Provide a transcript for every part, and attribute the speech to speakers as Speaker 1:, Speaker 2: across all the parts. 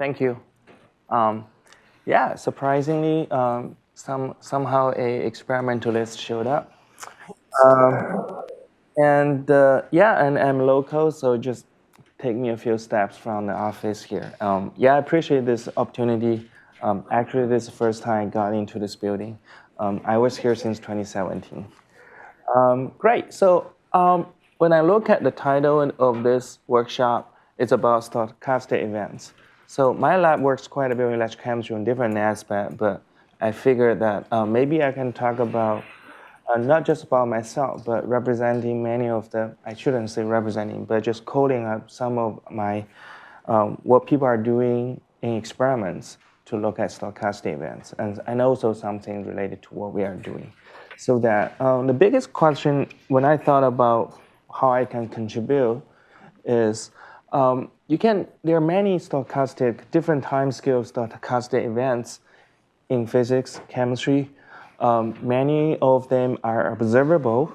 Speaker 1: Thank you. Yeah, surprisingly, somehow a experimentalist showed up. And I'm local, so just take me a few steps from the office here. Yeah, I appreciate this opportunity. Actually, this is the first time I got into this building. I was here since 2017. Great. So when I look at the title of this workshop, it's about stochastic events. So my lab works quite a bit with electrochemistry in different aspects, but I figured that maybe I can talk about not just about myself, but representing many of the, I shouldn't say representing, but just coding up some of my, what people are doing in experiments to look at stochastic events, and also something related to what we are doing. So that the biggest question when I thought about how I can contribute is there are many stochastic, different time scale stochastic events in physics, chemistry. Many of them are observable.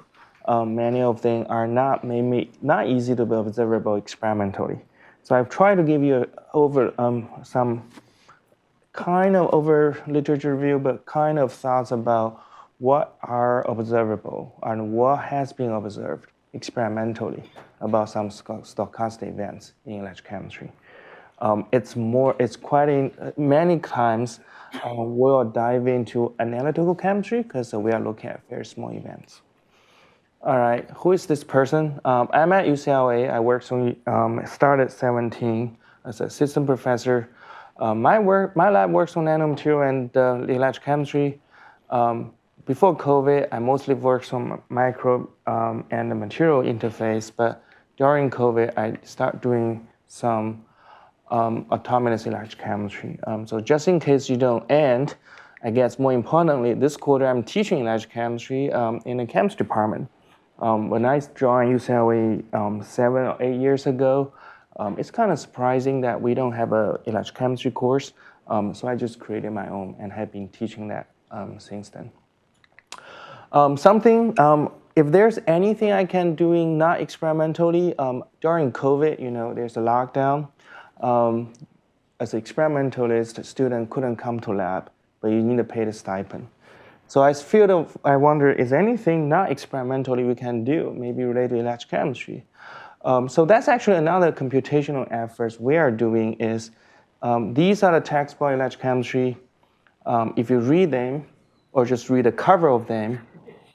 Speaker 1: Many of them are maybe not easy to be observable experimentally. So I've tried to give you some kind of over literature review, but kind of thoughts about what are observable and what has been observed experimentally about some stochastic events in electrochemistry. It's quite many times we'll dive into analytical chemistry because we are looking at very small events. All right, who is this person? I'm at UCLA. I started at 17 as an assistant professor. My lab works on nanomaterial and electrochemistry. Before COVID, I mostly worked on microbe and the material interface, but during COVID, I started doing some atomistic electrochemistry. So just in case you don't end, I guess more importantly, this quarter I'm teaching electrochemistry in the chemistry department. When I joined UCLA 7 or 8 years ago, it's kind of surprising that we don't have an electrochemistry course. So I just created my own and have been teaching that since then. If there's anything I can do not experimentally, during COVID, there's a lockdown. As an experimentalist, student couldn't come to lab, but you need to pay the stipend. So I wonder, is there anything not experimentally we can do, maybe related to electrochemistry? So that's actually another computational efforts we are doing is, these are the textbook electrochemistry. If you read them, or just read the cover of them,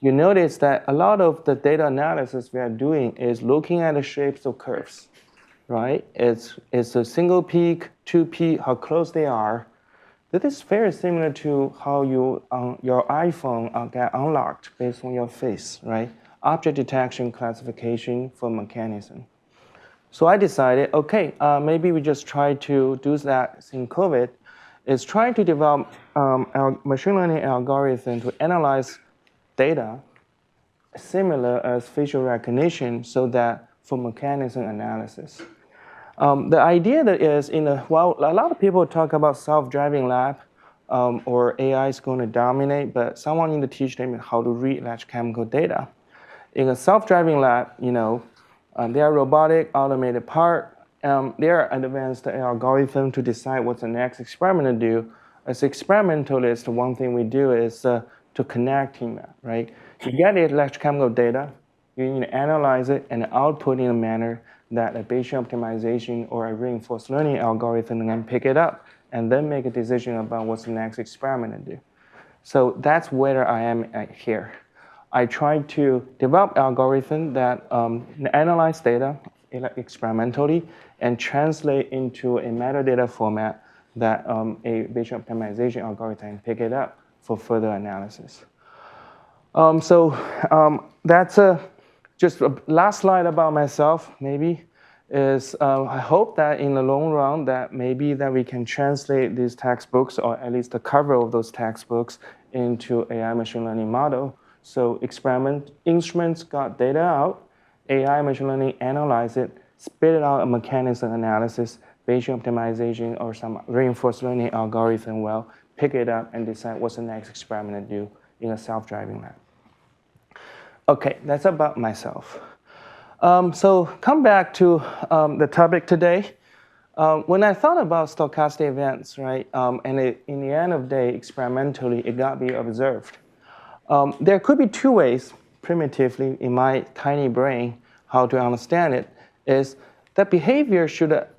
Speaker 1: you notice that a lot of the data analysis we are doing is looking at the shapes of curves, right? It's a single peak, two peak, how close they are. That is very similar to how your iPhone get unlocked based on your face, right? Object detection classification for mechanism. So I decided, okay, maybe we just try to do that in COVID, is try to develop our machine learning algorithm to analyze data similar as facial recognition so that for mechanism analysis. The idea that is while a lot of people talk about self-driving lab or AI is going to dominate, but someone need to teach them how to read electrochemical data. In a self-driving lab, there are robotic automated part. There are advanced algorithm to decide what's the next experiment to do. As experimentalist, one thing we do is to connect him, right? You get the electrochemical data, you need to analyze it and output in a manner that a Bayesian optimization or a reinforced learning algorithm can pick it up and then make a decision about what's the next experiment to do. So that's where I am here. I try to develop algorithm that analyze data experimentally and translate into a metadata format that a Bayesian optimization algorithm can pick it up for further analysis. That's just a last slide about myself, maybe, is I hope that in the long run that maybe that we can translate these textbooks, or at least the cover of those textbooks, into AI machine learning model. So instruments got data out, AI machine learning analyze it, spit it out a mechanism analysis, Bayesian optimization, or some reinforced learning algorithm will pick it up and decide what's the next experiment to do in a self-driving lab. Okay, that's about myself. So come back to the topic today. When I thought about stochastic events, right, in the end of the day, experimentally, it got to be observed. There could be two ways, primitively, in my tiny brain, how to understand it, is that behavior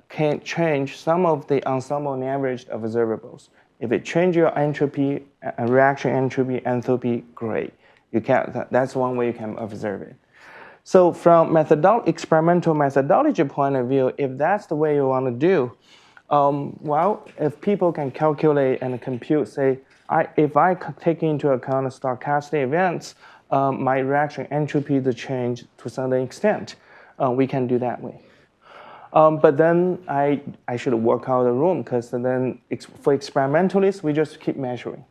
Speaker 1: can change some of the ensemble and averaged observables. If it changes your entropy, reaction entropy, enthalpy, great. That's one way you can observe it. So from experimental methodology point of view, if that's the way you want to do, well, if people can calculate and compute, say, if I take into account stochastic events, my reaction entropy to change to some extent, we can do that way. But then I should work out the room, because then for experimentalists, we just keep measuring.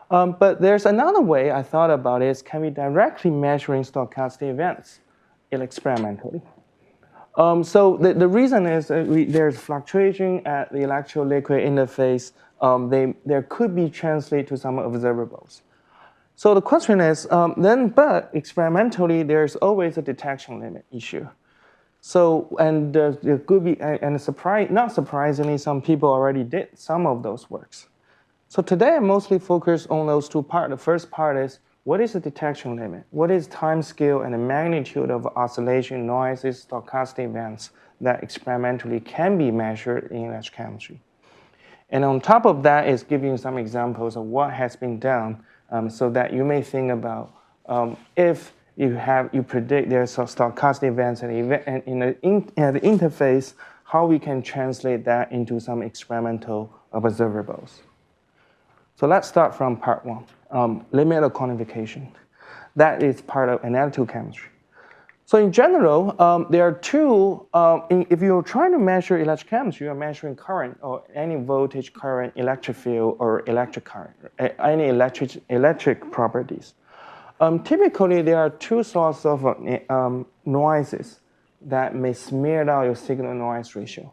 Speaker 1: But there's another way I thought about is, can we directly measuring stochastic events experimentally? So the reason is there's fluctuation at the electro-liquid interface. There could be translate to some observables. So the question is, but experimentally, there's always a detection limit issue. So, and there could be, not surprisingly, some people already did some of those works. So today, I mostly focus on those two parts. The first part is, what is the detection limit? What is time scale and the magnitude of oscillation, noises, stochastic events that experimentally can be measured in electrochemistry? And on top of that is giving you some examples of what has been done, so that you may think about if you predict there's stochastic events and in the interface, how we can translate that into some experimental observables. So let's start from part one, limit of quantification. That is part of analytical chemistry. So in general, there are two, if you're trying to measure electrochemistry, you're measuring current or any voltage, current, electric field, or electric current, any electric properties. Typically, there are two sources of noises that may smear out your signal-noise ratio.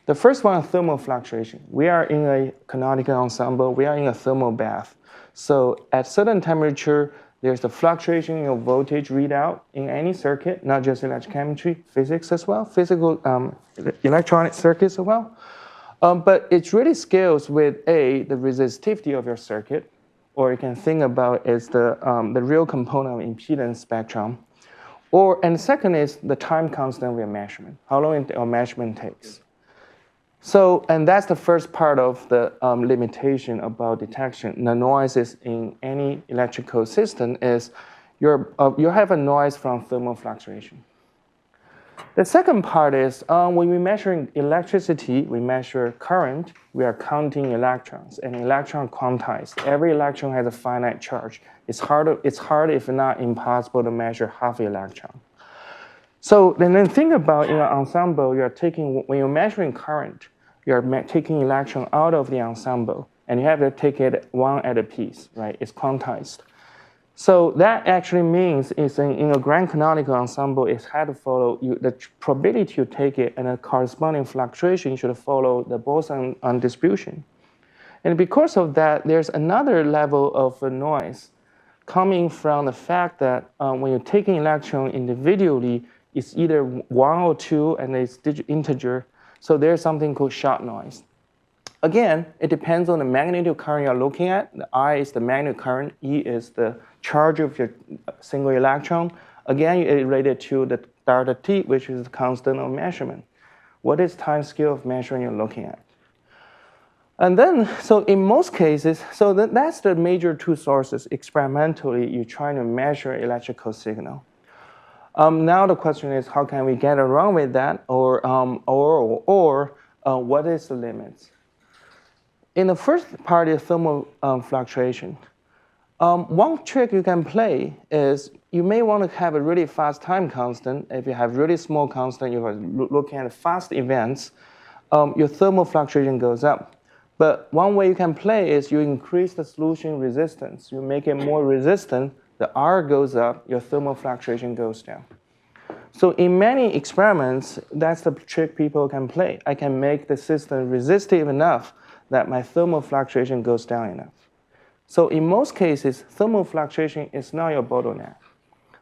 Speaker 1: The first one is thermal fluctuation. We are in a canonical ensemble. We are in a thermal bath. So at certain temperature, there's a fluctuation in your voltage readout in any circuit, not just electrochemistry, physics as well, physical electronic circuits as well. But it really scales with the resistivity of your circuit, or you can think about is the real component of impedance spectrum. And second is the time constant of your measurement, how long your measurement takes. So, and that's the first part of the limitation about detection. The noises in any electrical system is you have a noise from thermal fluctuation. The second part is when we're measuring electricity, we measure current, we are counting electrons, and electron quantized. Every electron has a finite charge. It's hard, if not impossible, to measure half an electron. So then think about in an ensemble, when you're measuring current, you're taking electron out of the ensemble, and you have to take it one at a piece, right? It's quantized. So that actually means in a grand canonical ensemble, it had to follow the probability to take it and a corresponding fluctuation should follow the Boson distribution. And because of that, there's another level of noise coming from the fact that when you're taking electron individually, it's either 1 or 2 and it's integer. So there's something called shot noise. Again, it depends on the magnitude current you're looking at. The I is the magnitude current, E is the charge of your single electron. Again, it's related to the delta T, which is the constant of measurement. What is time scale of measuring you're looking at? And then, so in most cases, that's the major two sources. Experimentally, you're trying to measure electrical signal. Now the question is, how can we get around with that, or what is the limits? In the first part is thermal fluctuation. One trick you can play is you may want to have a really fast time constant. If you have really small constant, you're looking at fast events, your thermal fluctuation goes up. But one way you can play is you increase the solution resistance. You make it more resistant, the R goes up, your thermal fluctuation goes down. So in many experiments, that's the trick people can play. I can make the system resistive enough that my thermal fluctuation goes down enough. So in most cases, thermal fluctuation is not your bottleneck.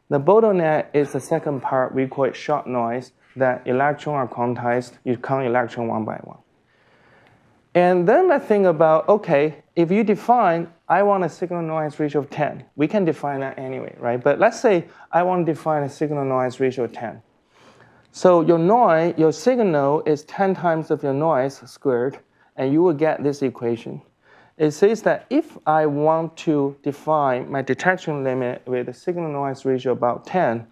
Speaker 1: The bottleneck is the second part, we call it shot noise, that electrons are quantized, you count electron one by one. And then I think about, okay, if you define, I want a signal-noise ratio of 10. We can define that anyway, right? But let's say I want to define a signal-noise ratio of 10. So your signal is 10 times of your noise squared, and you will get this equation. It says that if I want to define my detection limit with a signal-noise ratio about 10,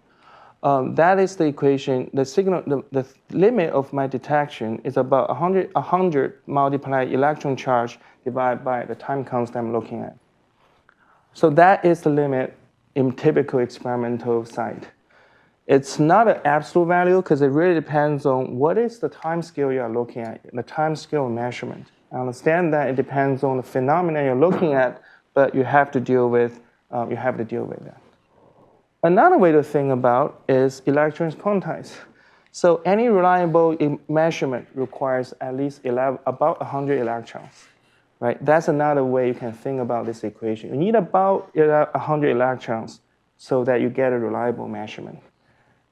Speaker 1: that is the equation. The limit of my detection is about 100 multiplied electron charge divided by the time constant I'm looking at. So that is the limit in typical experimental site. It's not an absolute value because it really depends on what is the time scale you are looking at, the time scale measurement. I understand that it depends on the phenomena you're looking at, but you have to deal with that. Another way to think about is electrons quantized. So any reliable measurement requires at least about 100 electrons, right? That's another way you can think about this equation. You need about 100 electrons so that you get a reliable measurement.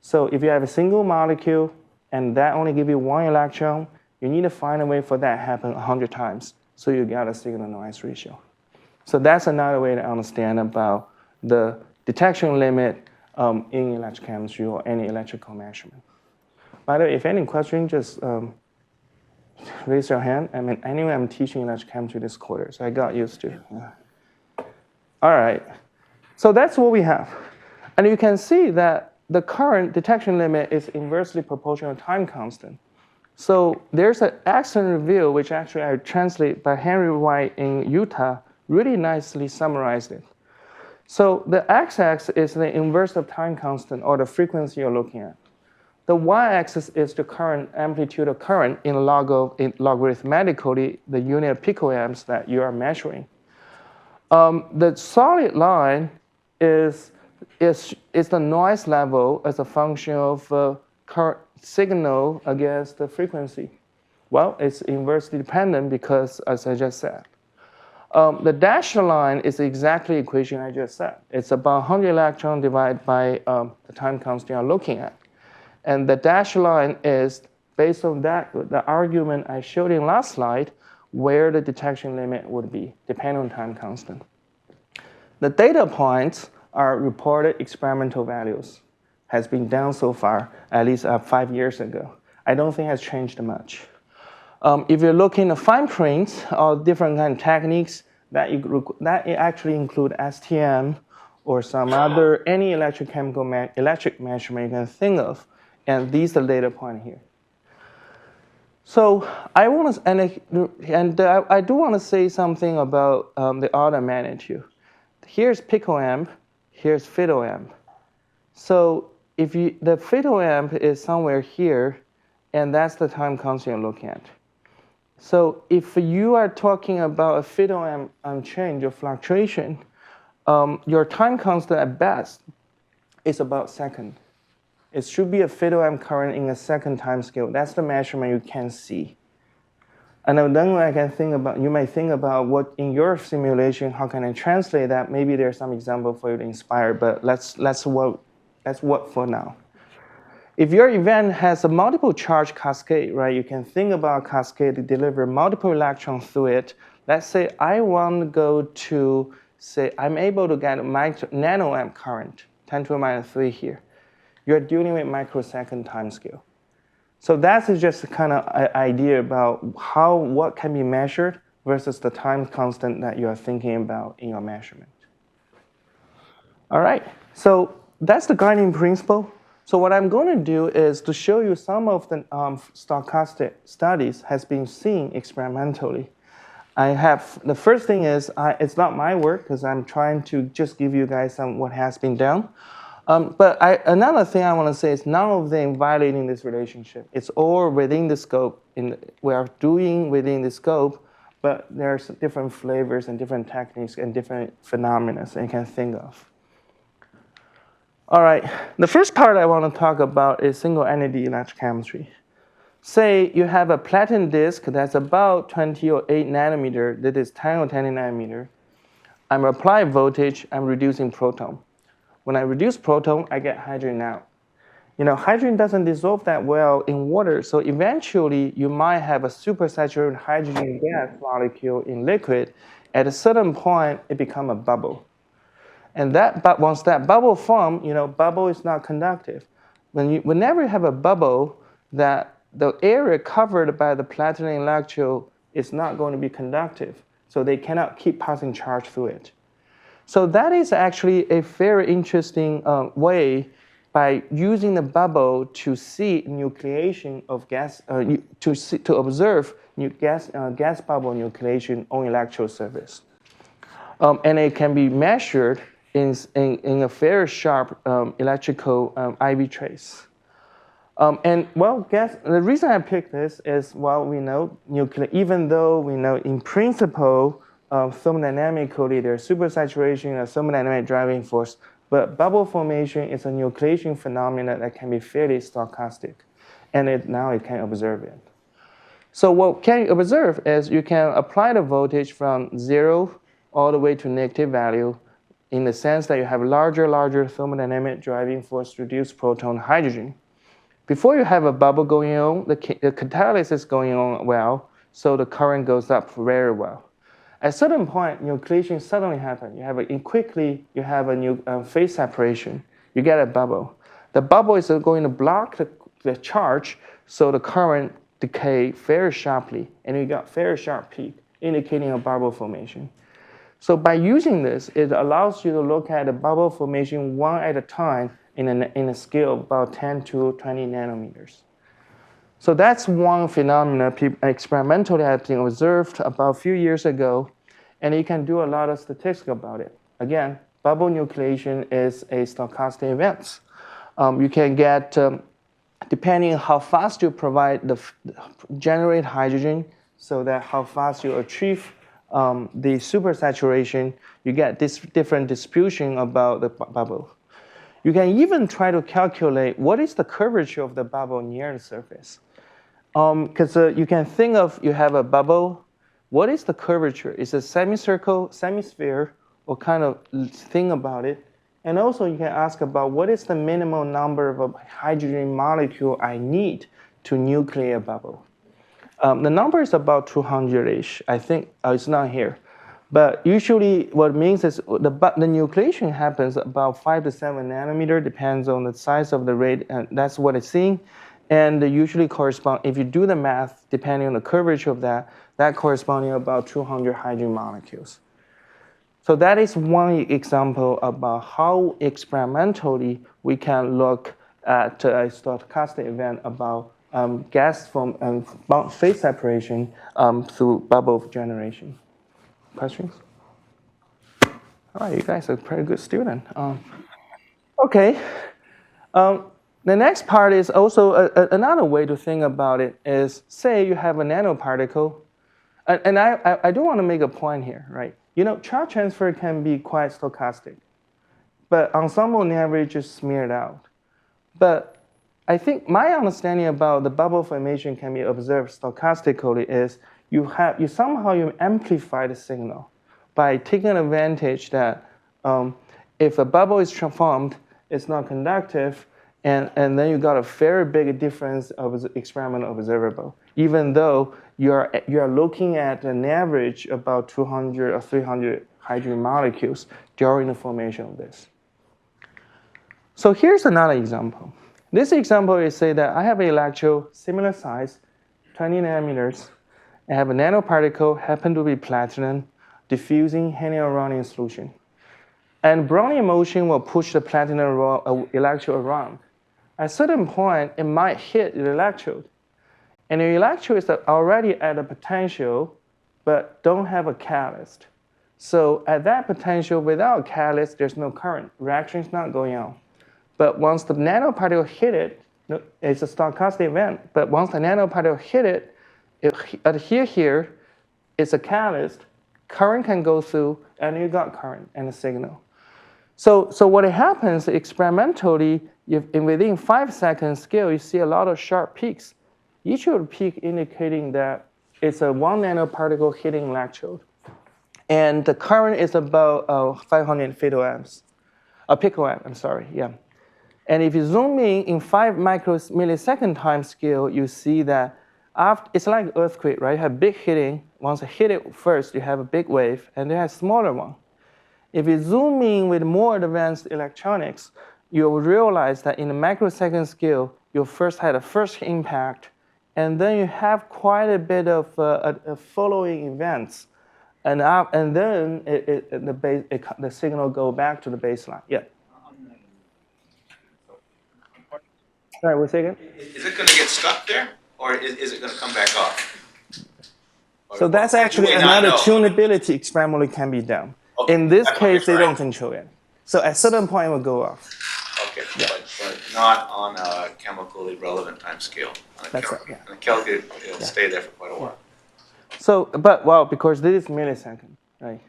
Speaker 1: So if you have a single molecule and that only gives you one electron, you need to find a way for that to happen 100 times so you get a signal-noise ratio. So that's another way to understand about the detection limit in electrochemistry or any electrical measurement. By the way, if any question, just raise your hand. I mean, anyway, I'm teaching electrochemistry this quarter, so I got used to it. All right, so that's what we have. And you can see that the current detection limit is inversely proportional to time constant. So there's an excellent review, which actually I translate by Henry White in Utah, really nicely summarized it. So the x-axis is the inverse of time constant, or the frequency you're looking at. The y-axis is the current amplitude of current in logarithmically the unit of picoamps that you are measuring. The solid line is the noise level as a function of current signal against the frequency. Well, it's inversely dependent because, as I just said. The dashed line is exactly the equation I just said. It's about 100 electrons divided by the time constant you're looking at. And the dashed line is based on that, the argument I showed in last slide, where the detection limit would be, depending on time constant. The data points are reported experimental values. Has been done so far, at least 5 years ago. I don't think it has changed much. If you're looking at fine prints or different kind of techniques, that actually include STM or some other, any electric measurement you can think of, and these are the data point here. So I want to, I do want to say something about the order magnitude. Here's picoamp, here's phytoamp. So if the phytoamp is somewhere here, and that's the time constant you're looking at. So if you are talking about a phytoamp change or fluctuation, your time constant at best is about second. It should be a phytoamp current in a second time scale. That's the measurement you can see. And then I can think about, you might think about what in your simulation, how can I translate that? Maybe there's some example for you to inspire, but let's work for now. If your event has a multiple charge cascade, right, you can think about a cascade to deliver multiple electrons through it. Let's say I want to go to, say, I'm able to get a nanoamp current, 10 to the minus 3 here. You're dealing with microsecond time scale. So that's just a kind of idea about what can be measured versus the time constant that you are thinking about in your measurement. All right, so that's the guiding principle. So what I'm going to do is to show you some of the stochastic studies has been seen experimentally. The first thing is, it's not my work because I'm trying to just give you guys what has been done. But another thing I want to say is none of them violating this relationship. It's all within the scope. We are doing within the scope, but there's different flavors and different techniques and different phenomena that you can think of. All right, the first part I want to talk about is single entity electrochemistry. Say you have a platinum disk that's about 20 or 8 nanometer, that is 10 or 20 nanometer. I'm applying voltage, I'm reducing proton. When I reduce proton, I get hydrogen out. hydrogen doesn't dissolve that well in water, so eventually you might have a supersaturated hydrogen gas molecule in liquid. At a certain point, it becomes a bubble. And but once that bubble forms, bubble is not conductive. Whenever you have a bubble, that the area covered by the platinum electrode is not going to be conductive, so they cannot keep passing charge through it. So that is actually a very interesting way by using the bubble to see nucleation of gas, to observe gas bubble nucleation on electrode surface. And it can be measured in a very sharp electrical IV trace. The reason I picked this is, we know even though we know in principle, thermodynamically there's supersaturation and thermodynamic driving force, but bubble formation is a nucleation phenomenon that can be fairly stochastic, and now it can observe it. So what can you observe is you can apply the voltage from 0 all the way to negative value, in the sense that you have larger thermodynamic driving force to reduce proton hydrogen. Before you have a bubble going on, the catalysis is going on well, so the current goes up very well. At a certain point, nucleation suddenly happens. You have a new phase separation. You get a bubble. The bubble is going to block the charge, so the current decay very sharply, and you got very sharp peak, indicating a bubble formation. So by using this, it allows you to look at the bubble formation one at a time in a scale of about 10 to 20 nanometers. So that's one phenomenon experimentally has been observed about a few years ago, and you can do a lot of statistics about it. Again, bubble nucleation is a stochastic event. You can get, depending on how fast you generate hydrogen, so that how fast you achieve the supersaturation, you get this different distribution about the bubble. You can even try to calculate what is the curvature of the bubble near the surface. Because you can think of, you have a bubble, what is the curvature? Is it a semicircle, semisphere, or kind of thing about it? And also you can ask about what is the minimum number of hydrogen molecule I need to nucleate a bubble. The number is about 200-ish. I think it's not here. But usually what it means is the nucleation happens about 5 to 7 nanometer, depends on the size of the rate, and that's what it's seeing. And they usually correspond, if you do the math, depending on the curvature of that corresponds to about 200 hydrogen molecules. So that is one example about how experimentally we can look at a stochastic event about gas from phase separation through bubble generation. Questions? All right, you guys are a pretty good student. Okay. The next part is also another way to think about it is, say you have a nanoparticle, and I do want to make a point here, right? Charge transfer can be quite stochastic, but ensemble on average is smeared out. But I think my understanding about the bubble formation can be observed stochastically is you somehow amplify the signal by taking advantage that if a bubble is formed, it's not conductive, and then you got a very big difference of experiment observable, even though you are looking at an average about 200 or 300 hydrogen molecules during the formation of this. So here's another example. This example is say that I have an electrode similar size, 20 nanometers. I have a nanoparticle, happen to be platinum, diffusing, hanging around in solution. And Brownian motion will push the platinum electrode around. At a certain point, it might hit the electrode. And the electrode is already at a potential, but don't have a catalyst. So at that potential, without a catalyst, there's no current. Reaction is not going on. But once the nanoparticle hit it, it's a stochastic event, but once the nanoparticle hit it, adhere here, it's a catalyst, current can go through, and you got current and a signal. So what happens experimentally, within 5 seconds scale, you see a lot of sharp peaks. Each of the peak indicating that it's a 1 nanoparticle hitting electrode. And the current is about 500 picoamps, I'm sorry, yeah. And if you zoom in 5 micromillisecond time scale, you see that it's like earthquake, right? You have big hitting. Once you hit it first, you have a big wave, and then a smaller one. If you zoom in with more advanced electronics, you'll realize that in the microsecond scale, you first had a first impact, and then you have quite a bit of following events. And then the signal go back to the baseline. Yeah. Sorry, what's it again?
Speaker 2: Is it going to get stuck there, or is it going to come back off?
Speaker 1: So that's actually another tunability experiment can be done. Okay. In this case, they don't control it. So at a certain point, it will go off.
Speaker 2: Okay, yeah. but not on a chemically relevant time scale.
Speaker 1: That's right, yeah.
Speaker 2: And the calculate will stay there for quite a while.
Speaker 1: So, because this is millisecond, right?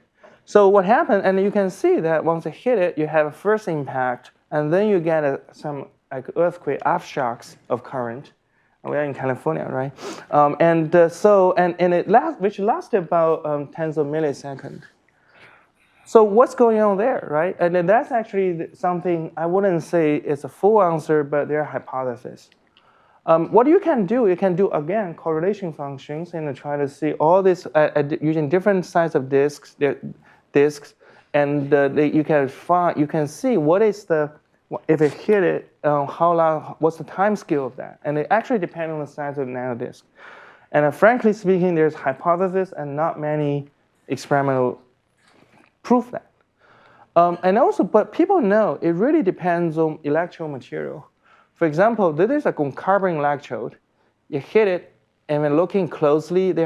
Speaker 1: So what happened, and you can see that once you hit it, you have a first impact, and then you get some like earthquake aftershocks of current. We are in California, right? Which lasted about tens of milliseconds. So what's going on there, right? And then that's actually something I wouldn't say is a full answer, but they're hypotheses. What you can do again correlation functions and try to see all this using different sizes of disks, and you can see what is if it hit it, how long, what's the time scale of that, and it actually depends on the size of the nanodisk. And frankly speaking, there's hypothesis and not many experimental proof that. But people know it really depends on electrode material. For example, there is a carbon electrode. You hit it, and when looking closely, the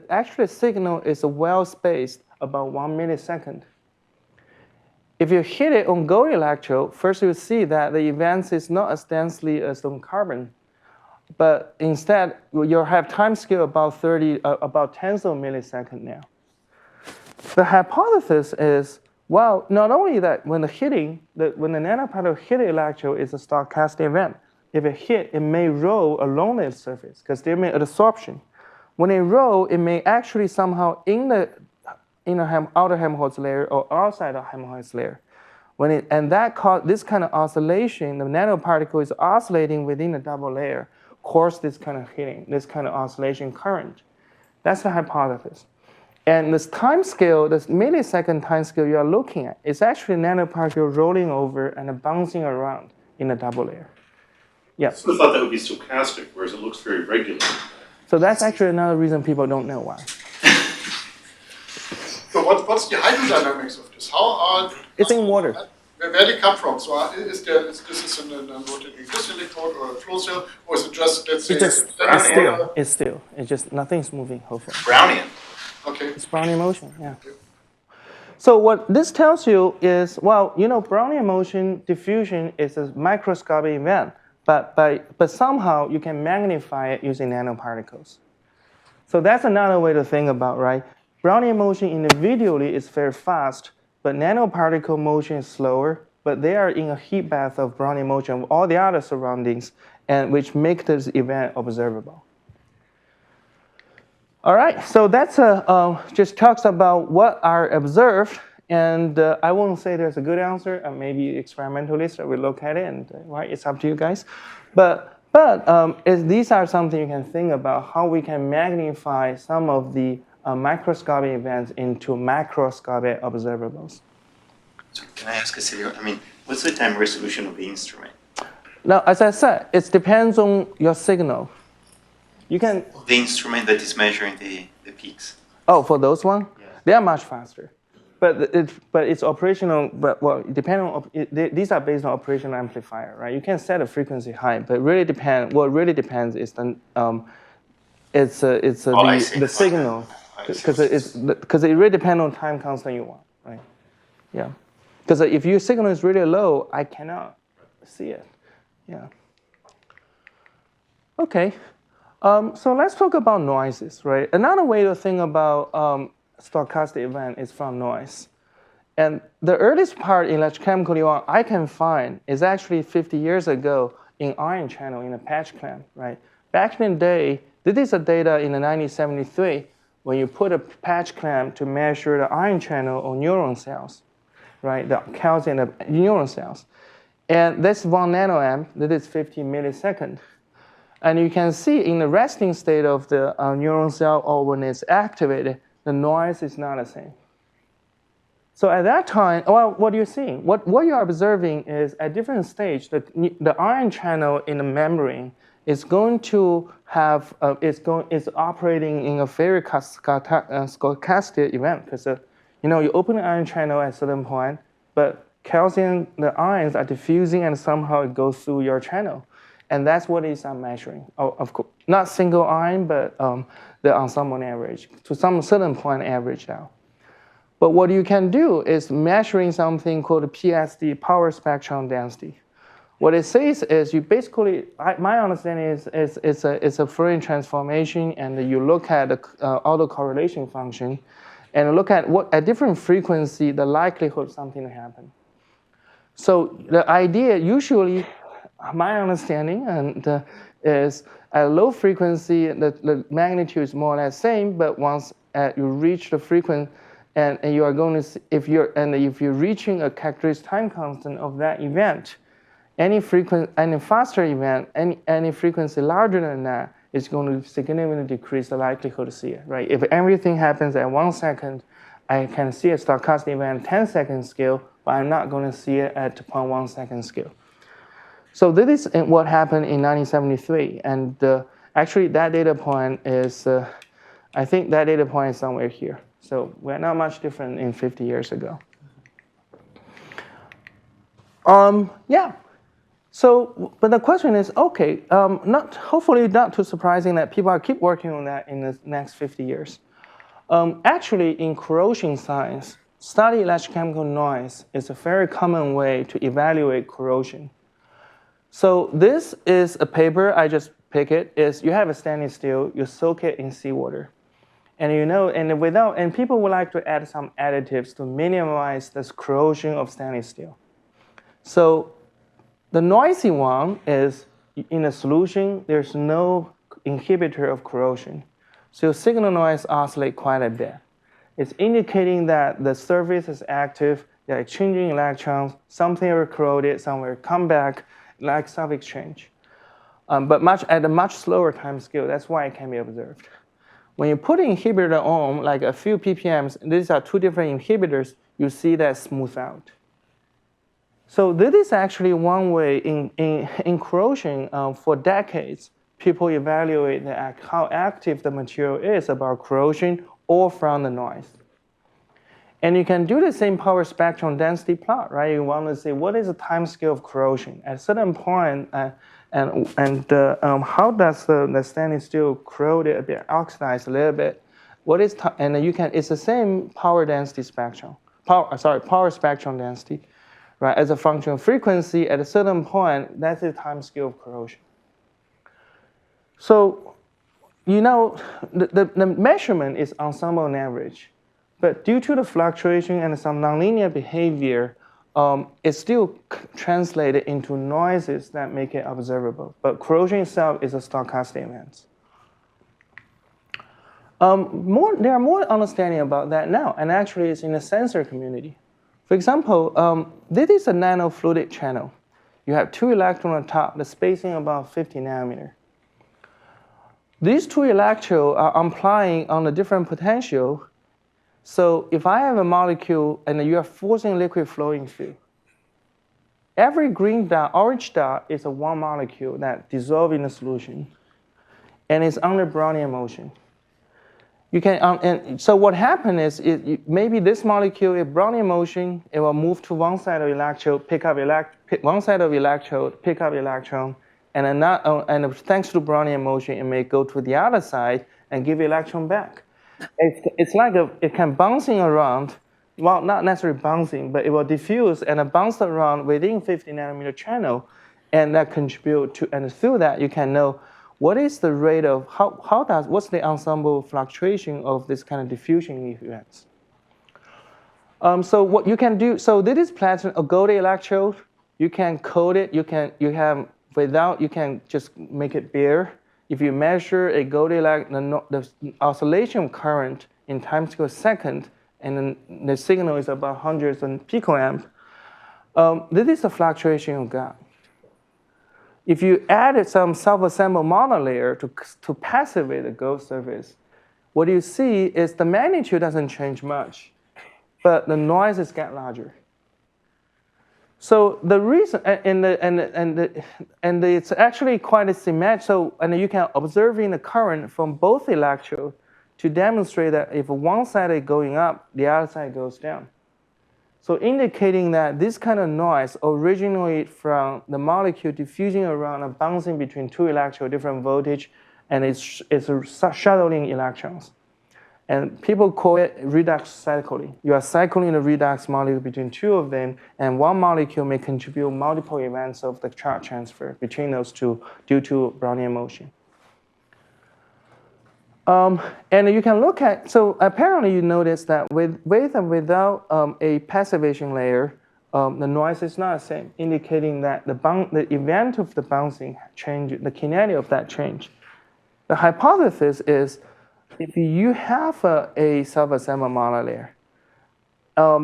Speaker 1: actual signal is well spaced about 1 millisecond. If you hit it on gold electrode, first you see that the events is not as densely as on carbon, but instead you'll have time scale about tens of milliseconds now. The hypothesis is, well, not only that when the nanoparticle hit the electrode is a stochastic event. If it hit, it may roll along the surface because there may be adsorption. When it roll, it may actually somehow in the outer Helmholtz layer or outside the Helmholtz layer. This kind of oscillation, the nanoparticle is oscillating within the double layer, cause this kind of hitting, this kind of oscillation current. That's the hypothesis. And this time scale, this millisecond time scale you are looking at, is actually nanoparticle rolling over and bouncing around in the double layer. Yeah.
Speaker 3: I sort of thought that would be stochastic, whereas it looks very regular.
Speaker 1: So that's actually another reason people don't know why.
Speaker 4: So what's the hydrodynamics of this?
Speaker 1: It's in water.
Speaker 4: Where do they come from? So is this in a rotating disk electrode or a flow cell, or is it just, let's say,
Speaker 1: it's still. It's just nothing's moving, hopefully.
Speaker 2: Brownian.
Speaker 4: Okay.
Speaker 1: It's Brownian motion, yeah. Okay. So what this tells you is, well, Brownian motion diffusion is a microscopic event, but somehow you can magnify it using nanoparticles. So that's another way to think about, right? Brownian motion individually is very fast, but nanoparticle motion is slower, but they are in a heat bath of Brownian motion of all the other surroundings, and which make this event observable. All right, so that's just talks about what are observed, and I won't say there's a good answer. Maybe experimentalists will look at it, and right, it's up to you guys. But these are something you can think about how we can magnify some of the microscopic events into macroscopic observables.
Speaker 2: So can I ask a serious? What's the time resolution of the instrument?
Speaker 1: Now, as I said, it depends on your signal. You can
Speaker 2: the instrument that is measuring the peaks.
Speaker 1: Oh, for those ones,
Speaker 2: yes.
Speaker 1: They are much faster, but it's operational. Depending on these are based on operational amplifier, right? You can set a frequency high, but really depend. What really depends is the signal, because it really depends on time constant you want, right? Yeah, because if your signal is really low, I cannot see it. Yeah. Okay. So let's talk about noises, right? Another way to think about stochastic event is from noise. And the earliest part in electrochemical I can find is actually 50 years ago in ion channel in a patch clamp, right? Back in the day, this is the data in the 1973 when you put a patch clamp to measure the ion channel on neuron cells. right? The calcium in the neuron cells. And that's 1 nanoamp, that is 50 milliseconds. And you can see in the resting state of the neuron cell or when it's activated, the noise is not the same. So at that time, well, what you're seeing, what you're observing is at different stage, the ion channel in the membrane is going to have, is operating in a very stochastic event. Because, you open the ion channel at a certain point, but calcium, the ions are diffusing and somehow it goes through your channel. And that's what is I'm measuring. Of course, not single ion, but the ensemble average. To some certain point average out. But what you can do is measuring something called PSD, power spectrum density. What it says is you basically, my understanding is it's a Fourier transformation, and you look at the autocorrelation function and look at what at different frequency, the likelihood of something to happen. So the idea usually, my understanding is at low frequency, the magnitude is more or less same, but once you reach the frequency, and you are going to see, if you're reaching a characteristic time constant of that event, any faster event, any frequency larger than that is going to significantly decrease the likelihood to see it, right? If everything happens at 1 second, I can see a stochastic event at 10-second scale, but I'm not going to see it at 0.1 second scale. So this is what happened in 1973, and actually that data point is, I think that data point is somewhere here. So we're not much different in 50 years ago. Yeah. So, but the question is, okay, hopefully not too surprising that people keep working on that in the next 50 years. Actually, in corrosion science, study electrochemical noise is a very common way to evaluate corrosion. So this is a paper, I just pick it, is you have a stainless steel, you soak it in seawater. And and people would like to add some additives to minimize this corrosion of stainless steel. So the noisy one is in a solution, there's no inhibitor of corrosion. So signal noise oscillates quite a bit. It's indicating that the surface is active, they're exchanging electrons, something are corroded, somewhere come back, like self-exchange. But at a much slower time scale, that's why it can be observed. When you put an inhibitor on, like a few ppms, these are two different inhibitors, you see that smooth out. So this is actually one way in corrosion for decades, people evaluate how active the material is about corrosion or from the noise. And you can do the same power spectrum density plot, right? You want to say what is the time scale of corrosion at a certain point, how does the stainless steel corrode a bit, oxidize a little bit? It's the same power density spectrum, power spectrum density, right? As a function of frequency at a certain point, that's the time scale of corrosion. So, the measurement is ensemble on average. But due to the fluctuation and some nonlinear behavior, it's still translated into noises that make it observable. But corrosion itself is a stochastic event. There are more understanding about that now, and actually it's in the sensor community. For example, this is a nanofluidic channel. You have 2 electrons on top, the spacing about 50 nanometer. These 2 electrodes are applying on a different potential. So if I have a molecule and you are forcing liquid flowing through, every green dot, orange dot is a one molecule that dissolves in the solution, and it's under Brownian motion. You can, and so what happens is maybe this molecule is Brownian motion, it will move to one side of electrode, pick up one side of electrode, pick up electron, and thanks to Brownian motion, it may go to the other side and give electron back. It's like it can bouncing around, well, not necessarily bouncing, but it will diffuse and bounce around within 50 nanometer channel, and that contribute to, and through that you can know what is the rate of, what's the ensemble fluctuation of this kind of diffusion events. So what you can do, so this is platinum, a gold electrode, you can coat it, you can just make it bare. If you measure a gold electrode, the oscillation current in time scale second, and then the signal is about hundreds of picoamp, this is the fluctuation you got. If you added some self-assembled monolayer to passivate the gold surface, what you see is the magnitude doesn't change much, but the noises get larger. So the reason, and it's actually quite a symmetric. So, and you can observe in the current from both electrodes to demonstrate that if one side is going up, the other side goes down. So indicating that this kind of noise originates from the molecule diffusing around and bouncing between two electrodes, different voltage, and it's shuttling electrons. And people call it redox cycling. You are cycling the redox molecule between two of them, and one molecule may contribute multiple events of the charge transfer between those two due to Brownian motion. And you can look at, so apparently you notice that with and without a passivation layer, the noise is not the same, indicating that the event of the bouncing change, the kinetic of that change. The hypothesis is if you have a self-assembled monolayer,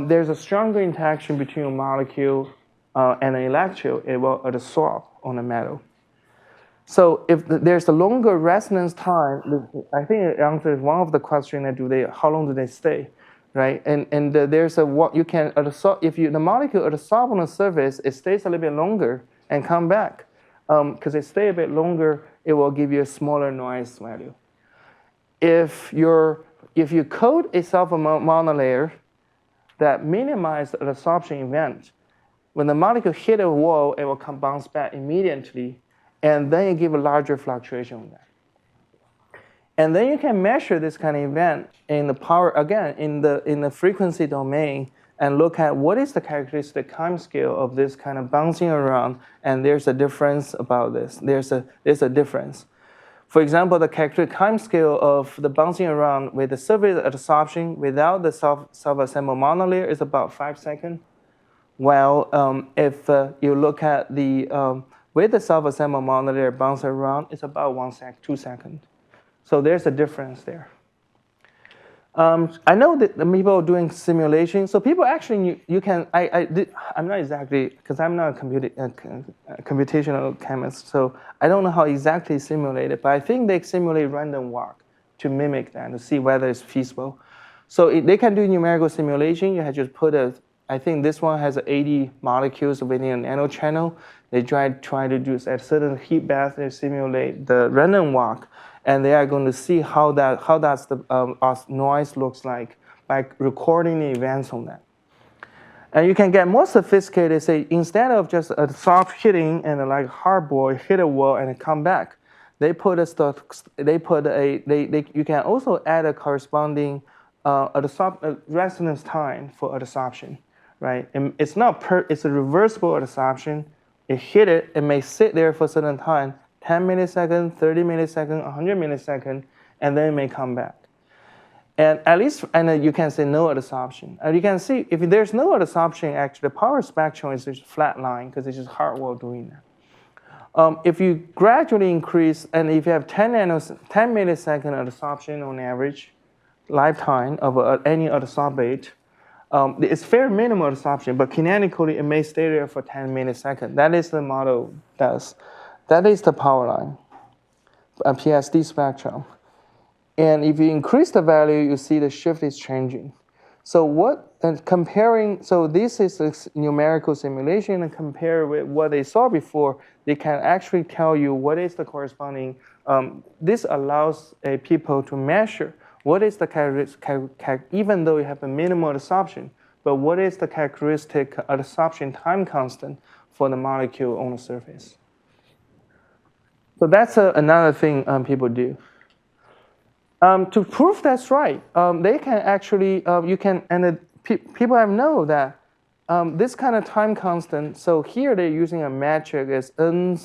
Speaker 1: there's a stronger interaction between a molecule and an electrode. It will absorb on the metal. So if there's a longer resonance time, I think it answers one of the questions: how long do they stay, right? And there's what you can absorb if the molecule absorbs on the surface, it stays a little bit longer and come back. Because it stays a bit longer, it will give you a smaller noise value. If you coat a self-monolayer that minimizes the absorption event, when the molecule hit a wall, it will bounce back immediately, and then you give a larger fluctuation on that. And then you can measure this kind of event in the power, again, in the frequency domain, and look at what is the characteristic time scale of this kind of bouncing around, and there's a difference about this. There's a difference. For example, the characteristic time scale of the bouncing around with the surface absorption without the self-assembled monolayer is about 5 seconds. While if you look at the with the self-assembled monolayer bounce around, it's about 2 seconds. So there's a difference there. I know that the people are doing simulation. So people actually, you can, I'm not exactly, because I'm not a computational chemist, so I don't know how exactly simulate it, but I think they simulate random walk to mimic that, to see whether it's feasible. So they can do numerical simulation. You have just put I think this one has 80 molecules within a nano channel. They try to do at certain heat bath, they simulate the random walk, and they are going to see how does the noise looks like by recording the events on that. And you can get more sophisticated. Say instead of just a soft hitting and like hard boy hit a wall and come back, you can also add a corresponding resonance time for adsorption, right? And it's it's a reversible adsorption. It hit it, it may sit there for a certain time, 10 milliseconds, 30 milliseconds, 100 milliseconds, and then it may come back. And at least, and you can say no adsorption. And you can see if there's no adsorption, actually, the power spectrum is just flat line because it's just hardware doing that. If you gradually increase, and if you have 10 millisecond adsorption on average, lifetime of any adsorbate, it's very minimal adsorption, but kinetically it may stay there for 10 milliseconds. That is the model does. That is the power line, a PSD spectrum. And if you increase the value, you see the shift is changing. So so this is a numerical simulation, and compare with what they saw before, they can actually tell you what is the corresponding, this allows people to measure what is the characteristic, even though you have a minimal adsorption, but what is the characteristic adsorption time constant for the molecule on the surface? So that's another thing people do. To prove that's right, they can actually, people have known that this kind of time constant, so here they're using a metric as n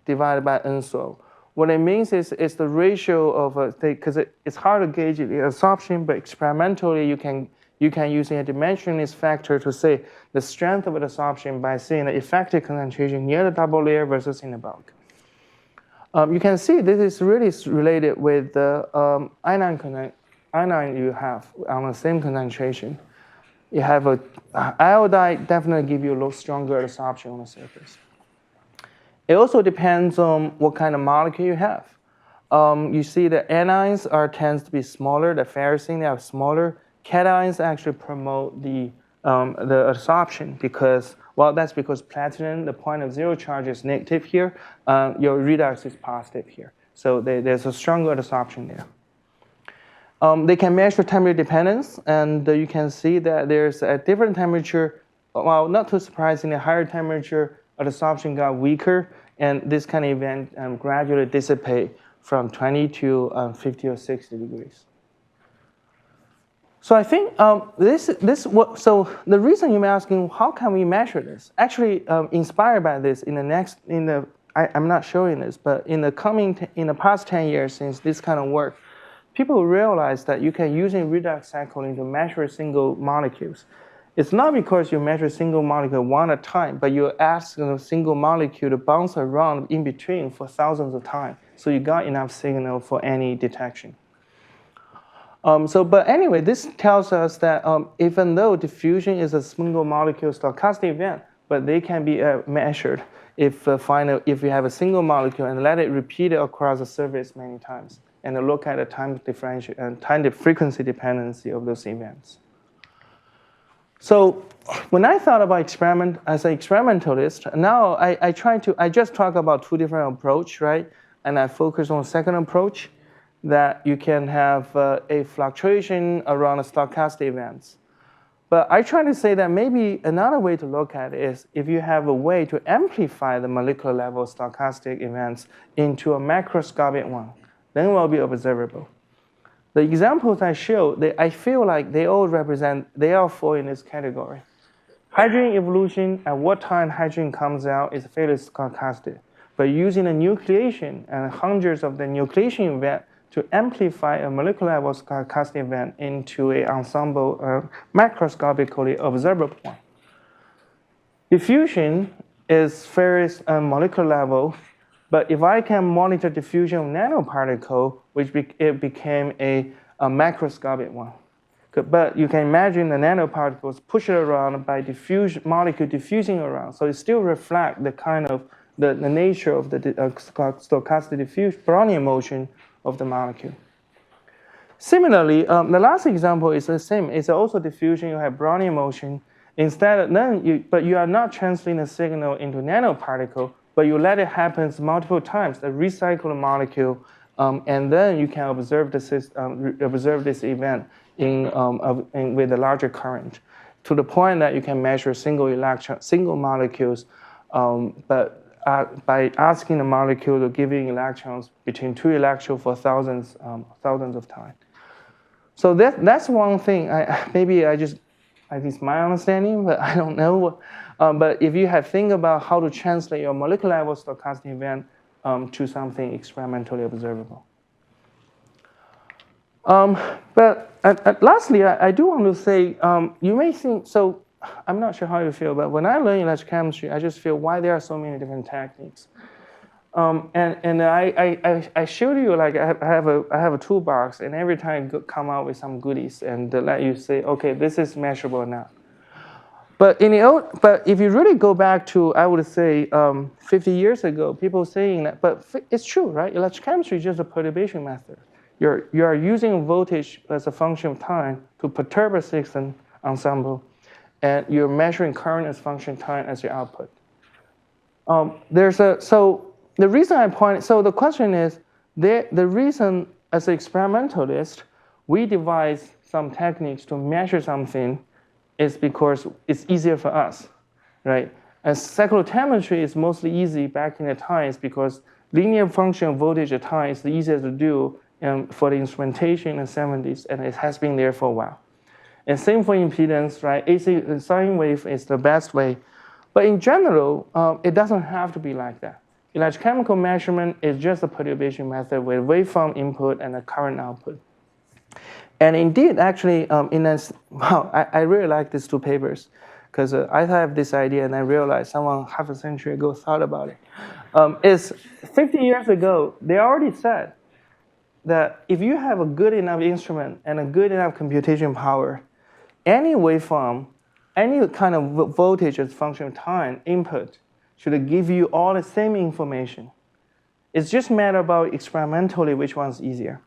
Speaker 1: divided by n so. What it means is it's the ratio of, because it's hard to gauge the absorption, but experimentally you can use a dimensionless factor to say the strength of the absorption by seeing the effective concentration near the double layer versus in the bulk. You can see this is really related with the anion you have on the same concentration, you have a iodide definitely give you a little stronger absorption on the surface. It also depends on what kind of molecule you have. You see the anions tends to be smaller, the ferrocene they are smaller. Cations actually promote the absorption because, well, that's because platinum, the point of zero charge is negative here, your redox is positive here. So there's a stronger absorption there. They can measure temperature dependence, and you can see that there's a different temperature. Well, not too surprisingly, higher temperature, absorption got weaker, and this kind of event gradually dissipate from 20 to 50 or 60 degrees. So I think so the reason you're asking how can we measure this? Actually, inspired by this, I'm not showing this, but in the past 10 years since this kind of work, people realize that you can using redox cycling to measure single molecules. It's not because you measure single molecule one at a time, but you ask a single molecule to bounce around in between for thousands of times, so you got enough signal for any detection. But anyway, this tells us that even though diffusion is a single molecule stochastic event, but they can be measured if you have a single molecule and let it repeat it across the surface many times, and look at the time differential and time frequency dependency of those events. So when I thought about experiment as an experimentalist, now I just talk about two different approaches, right? And I focus on the second approach, that you can have a fluctuation around the stochastic events. But I try to say that maybe another way to look at it is if you have a way to amplify the molecular level stochastic events into a macroscopic one, then it will be observable. The examples I show, I feel like they all fall in this category. Hydrogen evolution, at what time hydrogen comes out is fairly stochastic. But using a nucleation and hundreds of the nucleation event to amplify a molecular level stochastic event into an ensemble macroscopically observable one. Diffusion is very molecular level, but if I can monitor diffusion of nanoparticle, it became a macroscopic one. But you can imagine the nanoparticles push it around by molecule diffusing around, so it still reflects the kind of the nature of the stochastic diffusion Brownian motion of the molecule. Similarly, the last example is the same. It's also diffusion. You have Brownian motion. But you are not translating the signal into nanoparticle, but you let it happen multiple times, the recycled molecule, and then you can observe this event with a larger current, to the point that you can measure single molecules, but by asking the molecule to give you electrons between 2 electrons for thousands of times. So that's one thing. I think it's my understanding, but I don't know. But if you think about how to translate your molecular level stochastic event to something experimentally observable. But lastly, I do want to say, you may think, so I'm not sure how you feel, but when I learn electrochemistry, I just feel why there are so many different techniques. And I showed you, like, I have a toolbox, and every time I come out with some goodies and let you say, okay, this is measurable now. But if you really go back to, I would say, 50 years ago, people saying that, but it's true, right? Electrochemistry is just a perturbation method. You are using voltage as a function of time to perturb a system ensemble, and you're measuring current as function of time as your output. The reason the question is, the reason as an experimentalist, we devise some techniques to measure something is because it's easier for us, right? And cyclochemistry is mostly easy back in the times because linear function of voltage at time is the easiest to do for the instrumentation in the 70s, and it has been there for a while. And same for impedance, right? AC sine wave is the best way. But in general, it doesn't have to be like that. Electrochemical measurement is just a perturbation method with waveform input and a current output. And indeed, actually, I really like these two papers because I have this idea and I realized someone half a century ago thought about it. Is 50 years ago, they already said that if you have a good enough instrument and a good enough computation power, any waveform, any kind of voltage as function of time input should give you all the same information. It's just a matter about experimentally which one's easier.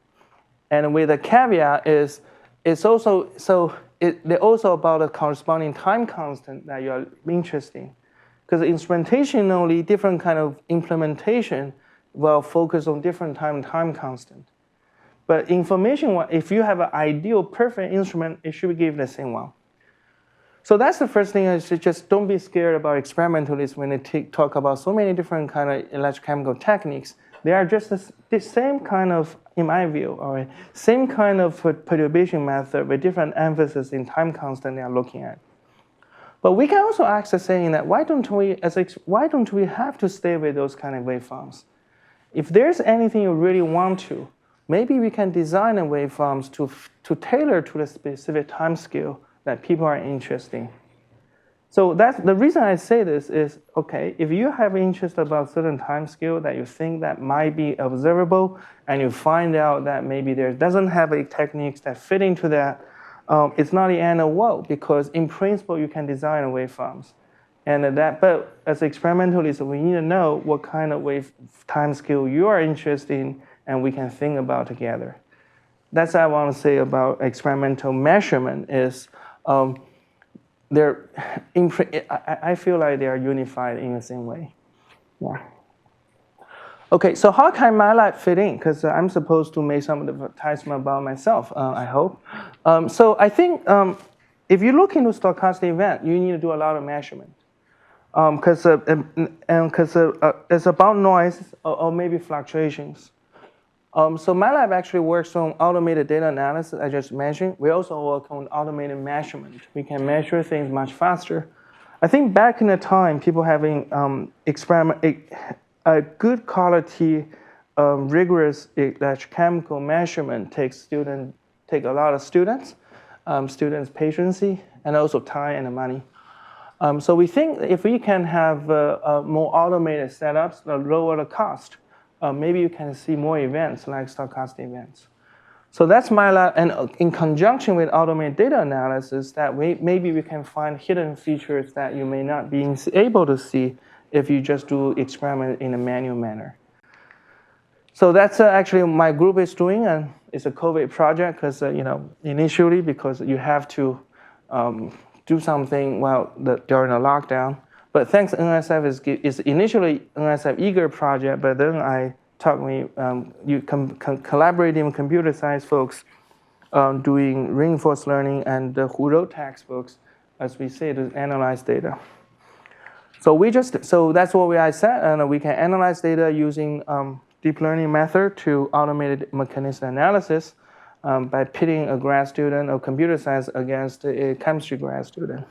Speaker 1: And with the caveat is, they're also about a corresponding time constant that you're interested in. Because instrumentationally, different kind of implementation will focus on different time constant. But information, if you have an ideal perfect instrument, it should give the same one. So that's the first thing is just don't be scared about experimentalists when they talk about so many different kind of electrochemical techniques. They are just the same kind of, in my view, or same kind of perturbation method with different emphasis in time constant they are looking at. But we can also ask the saying that why don't we have to stay with those kind of waveforms? If there's anything you really want to, maybe we can design the waveforms to tailor to the specific time scale that people are interested in. So that's the reason I say this is, okay, if you have interest about certain time scale that you think that might be observable, and you find out that maybe there doesn't have a techniques that fit into that, it's not the end of the world, because in principle you can design waveforms. But as experimentalists, we need to know what kind of wave time scale you are interested in, and we can think about together. That's what I want to say about experimental measurement is, I feel like they are unified in the same way. Yeah. Okay, so how can my lab fit in? Because I'm supposed to make some advertisement about myself, I hope. So I think if you look into stochastic event, you need to do a lot of measurement. Because it's about noise or maybe fluctuations. So my lab actually works on automated data analysis, I just mentioned. We also work on automated measurement. We can measure things much faster. I think back in the time, people having a good quality, rigorous electrochemical measurement takes a lot of students' patience, and also time and money. So we think if we can have more automated setups, lower the cost, maybe you can see more events like stochastic events. So that's my lab, and in conjunction with automated data analysis, that maybe we can find hidden features that you may not be able to see if you just do experiment in a manual manner. So that's actually my group is doing, and it's a COVID project because initially because you have to do something during a lockdown. But thanks NSF is initially NSF eager project, but then I talked collaborating with computer science folks doing reinforced learning and who wrote textbooks, as we say, to analyze data. So that's what I said, and we can analyze data using deep learning method to automated mechanism analysis by pitting a grad student of computer science against a chemistry grad student.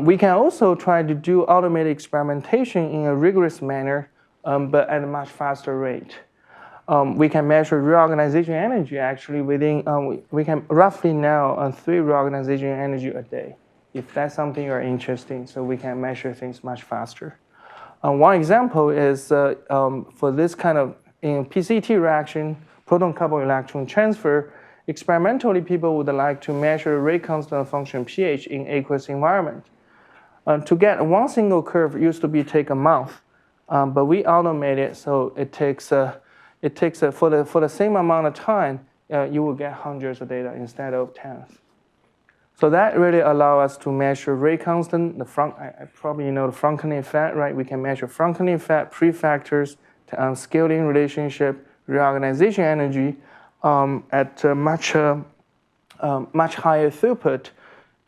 Speaker 1: We can also try to do automated experimentation in a rigorous manner, but at a much faster rate. We can measure reorganization energy actually within, we can roughly now 3 reorganization energy a day, if that's something you're interested in, so we can measure things much faster. One example is for this kind of in PCT reaction, proton-coupled electron transfer, experimentally people would like to measure rate constant function pH in aqueous environment. To get one single curve used to take a month, but we automate it, so it takes for the same amount of time, you will get hundreds of data instead of tens. So that really allows us to measure rate constant, I probably know the Franklin effect, right? We can measure Franklin effect, prefactors, scaling relationship, reorganization energy at much higher throughput,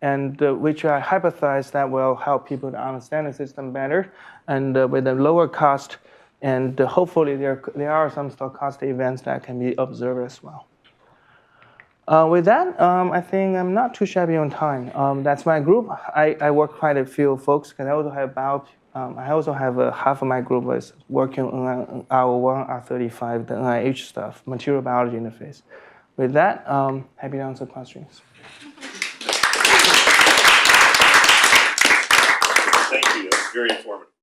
Speaker 1: and which I hypothesize that will help people to understand the system better, and with a lower cost, and hopefully there are some stochastic events that can be observed as well. With that, I think I'm not too shabby on time. That's my group. I work quite a few folks, because I also have half of my group is working on R01, R35, the NIH stuff, material biology interface. With that, happy to answer questions.
Speaker 3: Thank you. That was very informative.